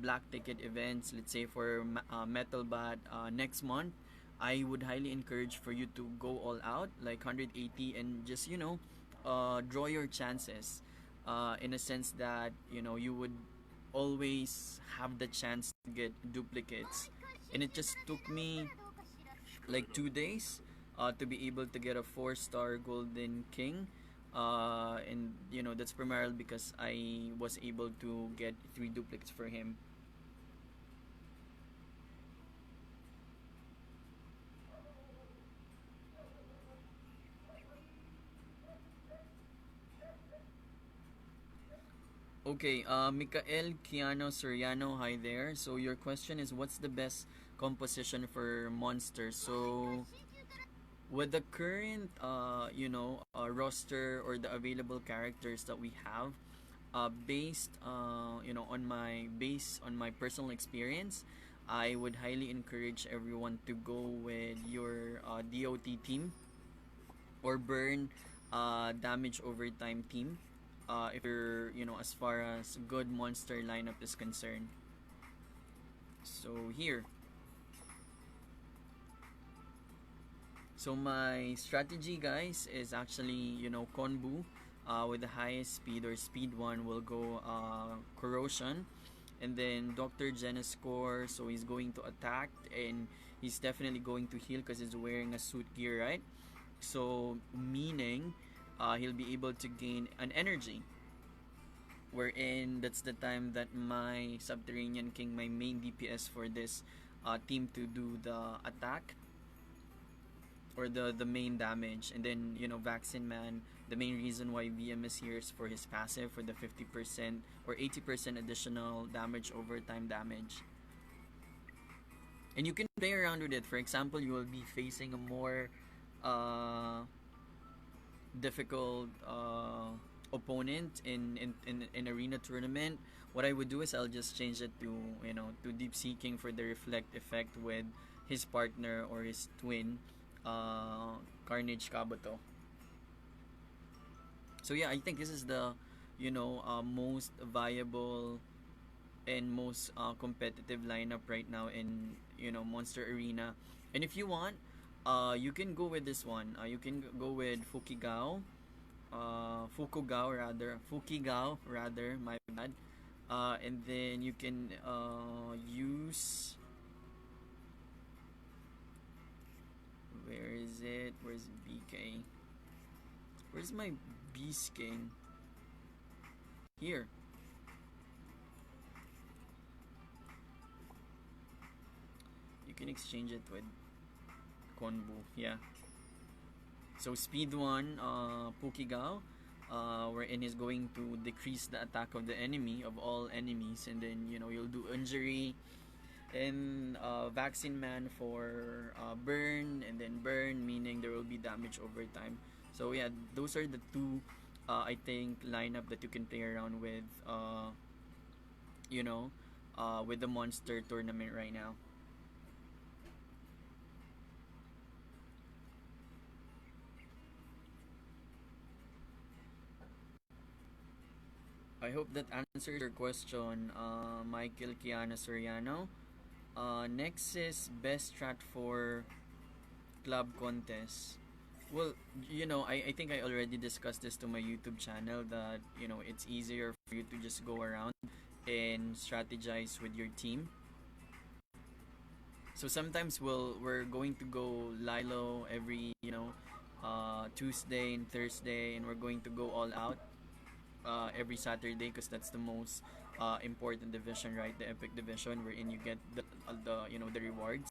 black ticket events. Let's say for Metal Bat next month, I would highly encourage for you to go all out, like 180, and just draw your chances. In a sense that you would always have the chance to get duplicates, and it just took me like 2 days to be able to get a 4-star golden king, and that's primarily because I was able to get 3 duplicates for him. Okay, Mikael Kiano Soriano, hi there. So your question is, what's the best composition for monsters? So with the current roster or the available characters that we have, based on my personal experience, I would highly encourage everyone to go with your DOT team or burn damage overtime team, if you're as far as good monster lineup is concerned. So here, so my strategy, guys, is actually Konbu, with the highest speed or speed one will go corrosion, and then Dr. Gene's score, so he's going to attack, and he's definitely going to heal because he's wearing a suit gear, right? So meaning he'll be able to gain an energy, wherein that's the time that my Subterranean King, my main DPS for this team to do the attack or the main damage. And then, Vaccine Man, the main reason why VM is here is for his passive, for the 50% or 80% additional damage over time damage. And you can play around with it. For example, you will be facing a more uh, difficult opponent in arena tournament. What I would do is I'll just change it to to deep seeking for the reflect effect with his partner or his twin, Carnage Kabuto. So yeah, I think this is the most viable and most competitive lineup right now in Monster Arena. And if you want, you can go with this one. You can go with Fukigao rather. My bad. And then you can use. Where is it? Where's BK? Where's my B skin? Here. You can exchange it with Konbu. Yeah. So speed 1, Pukigao, wherein is going to decrease the attack of the enemy, of all enemies, and then you'll do injury, and Vaccine Man for burn, and then burn meaning there will be damage over time. So yeah, those are the two I think lineup that you can play around with, with the monster tournament right now. I hope that answers your question, Michael Kiana Soriano. Next is best strat for club contest. Well, I think I already discussed this to my YouTube channel that, it's easier for you to just go around and strategize with your team. So sometimes we're going to go Lilo every, Tuesday and Thursday, and we're going to go all out every Saturday because that's the most important division, right? The Epic division, wherein you get the rewards.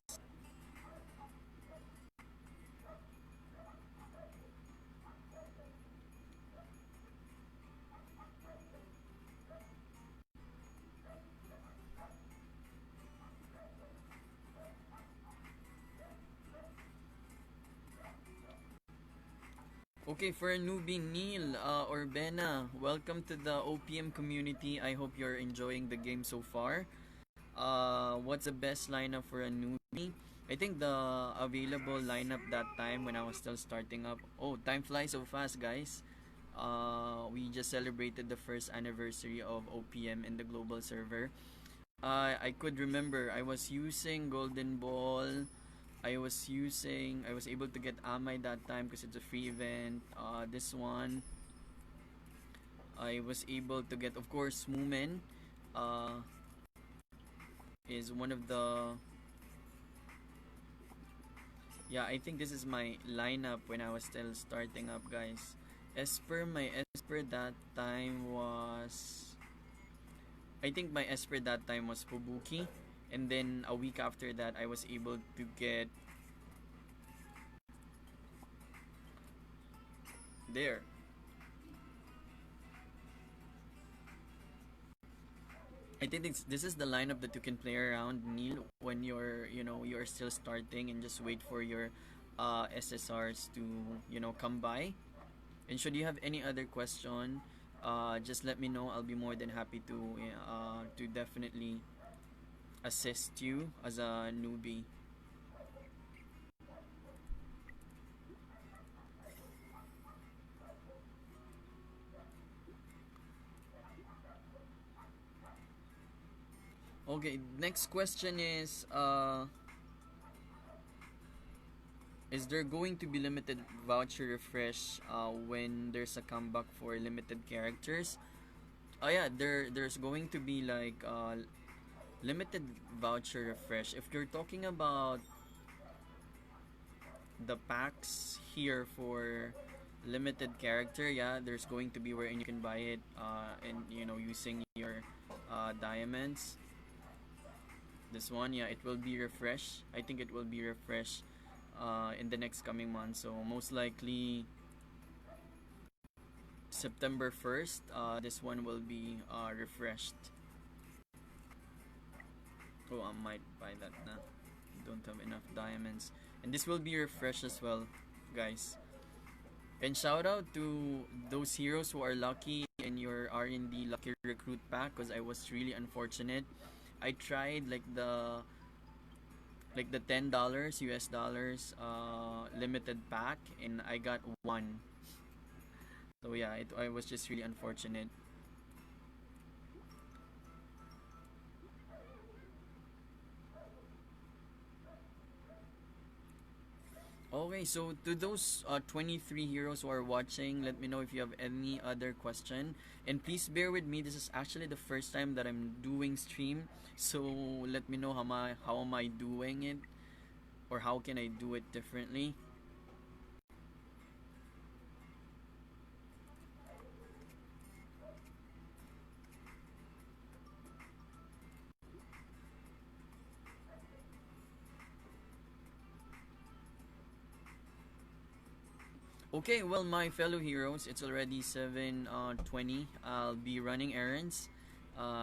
Okay, for a newbie, Neil or Bena, welcome to the OPM community. I hope you're enjoying the game so far. What's the best lineup for a newbie? I think the available lineup that time when I was still starting up. Oh, time flies so fast, guys. We just celebrated the first anniversary of OPM in the global server. I could remember I was using Golden Ball. I was able to get Amay that time because it's a free event. This one, I was able to get, of course, Moomin. Is one of the, yeah, I think this is my lineup when I was still starting up, guys. My Esper that time was, I think my Esper that time was Fubuki. And then a week after that, I was able to get there. I think this is the lineup that you can play around, Neil, when you're still starting, and just wait for your SSRs to come by. And should you have any other question, just let me know. I'll be more than happy to definitely assist you as a newbie. Okay, next question is there going to be limited voucher refresh when there's a comeback for limited characters? Oh yeah, there's going to be like limited voucher refresh. If you're talking about the packs here for limited character, yeah, there's going to be wherein you can buy it and using your diamonds. This one, yeah, it will be refreshed. I think it will be refreshed in the next coming month. So most likely September 1st, this one will be refreshed. Oh, I might buy that now. Don't have enough diamonds. And this will be refreshed as well, guys. And shout out to those heroes who are lucky in your R&D Lucky Recruit pack, because I was really unfortunate. I tried like the $10 US dollars limited pack, and I got one. So yeah, I was just really unfortunate. Okay, so to those 23 heroes who are watching, let me know if you have any other question. And please bear with me. This is actually the first time that I'm doing stream. So let me know how am I doing it, or how can I do it differently. Okay, well, my fellow heroes, it's already 7:20. I'll be running errands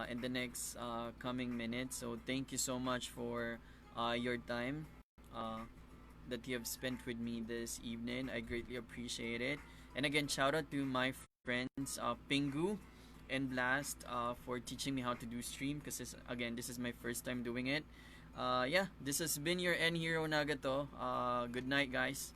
in the next coming minutes. So thank you so much for your time that you have spent with me this evening. I greatly appreciate it. And again, shout out to my friends Pingu and Blast for teaching me how to do stream, because this is my first time doing it. Yeah, this has been your N Hero Nagato. Good night, guys.